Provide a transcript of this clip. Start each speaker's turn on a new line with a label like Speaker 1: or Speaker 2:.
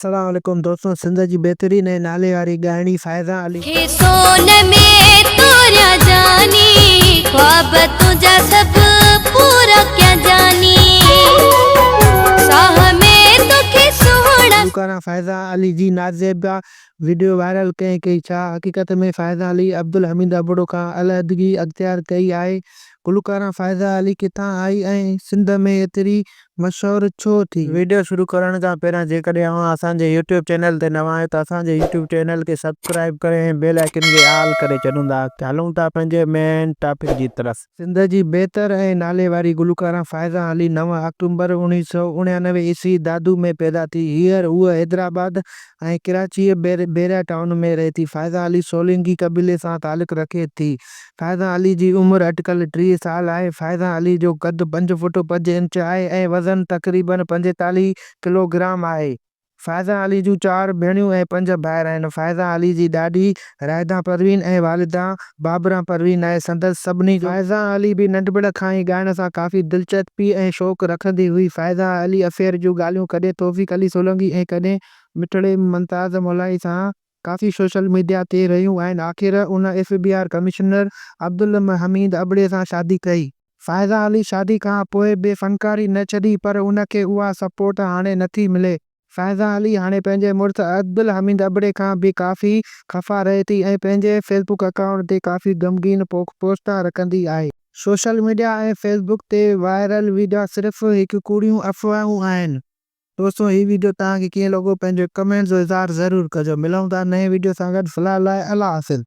Speaker 1: अस्सलाम वालेकुम दोस्तों, सिंध जी बेहतरीन ऐं नाले वारी ॻाइणी फ़ाइज़ा अली
Speaker 2: हे सोन में तोरिया जानी ख्वाब तुझा सब पूरा क्या जानी साह में तोखे सोहणा
Speaker 1: गुलकारा फ़ाइज़ा अली जी नाज़ेबा वीडियो वायरल कई छा हक़ीक़त में फ़ाइज़ा अली अब्दुल हमीद अबड़ो खां अलहदगी अख़्तियार कई आहे। गुलकारा फ़ाइज़ा अली किथां आई ऐं सिंध में एतिरी मशहूरु छो थी? वीडियो शुरू करण खां पहिरियां जेकॾहिं अव्हां असांजे यूट्यूब चैनल ते नवां आहियो त असांजे यूट्यूब चैनल खे सब्सक्राइब करे ऐं बेल आइकन खे ऑल करे छॾींदा। हलूं था पंहिंजे मेन टॉपिक जी तरफ़। सिंध जी बहितर ऐं नाले वारी गुलकारा फ़ाइज़ा अली 9 अक्टूबर 1999 ईस्वी दादू में पैदा थी। हींअर उहा हैदराबाद ऐं कराची बेरिया टाउन में रहे थी। फ़ाइज़ा अली सोलंकी कबीले सां तालुक़ रखे थी। फ़ाइज़ा अली जी उमिरि अटिकल 30 साल आहे। फ़ाइज़ा अली जो क़द 5 फुट 5 इंच आहे ऐं वज़न तक़रीबन 45 किलोग्राम आहे। फ़ाइज़ा अली जूं 4 भेणियूं ऐं 5 भाउर आहिनि। फ़ाइज़ा अली जी ॾाॾी रायदा परवीन ऐं वालिदा बाबरा परवीन आहे। संदसि सभिनी फ़ाइज़ा अली बि नंढपिण खां ई ॻाइण सां काफ़ी दिलचस्पी ऐं शौक़ु रखंदी हुई। फ़ाइज़ा अली अफेयर जूं ॻाल्हियूं कॾहिं तौफ़ीक़ अली सोलंकी ऐं कॾहिं मिठड़े मुमताज़ मौलाई सां काफ़ी सोशल मीडिया ते रहियूं आहिनि। आख़िर उन FBR कमिश्नर अब्दुल हमीद अबड़े सां शादी कई। फ़ाइज़ा अली शादी खां पोइ बि फ़नकारी न छॾी पर उनखे उहा सपोर्ट हाणे नथी मिले। फ़ाइज़ा अली हाणे पंहिंजे मुड़ुसु अब्दुल हमीद अबड़े खां बि काफ़ी ख़फ़ा रहे थी ऐं पंहिंजे फेसबुक अकाउंट ते काफ़ी ग़मगीन पोस्टां रखंदी आहे। सोशल मीडिया ऐं फेसबुक ते वायरल वीडियो सिर्फ़ु हिकु कूड़ियूं अफ़वाहूं आहिनि। दोस्तों हीउ वीडियो तव्हांखे कीअं लॻो पंहिंजो कमेंट्स जो इज़हार ज़रूरु कजो। मिलूं था नए वीडियो सां गॾु। फ़िलहाल लाइ अल्लाह हाफ़िज़।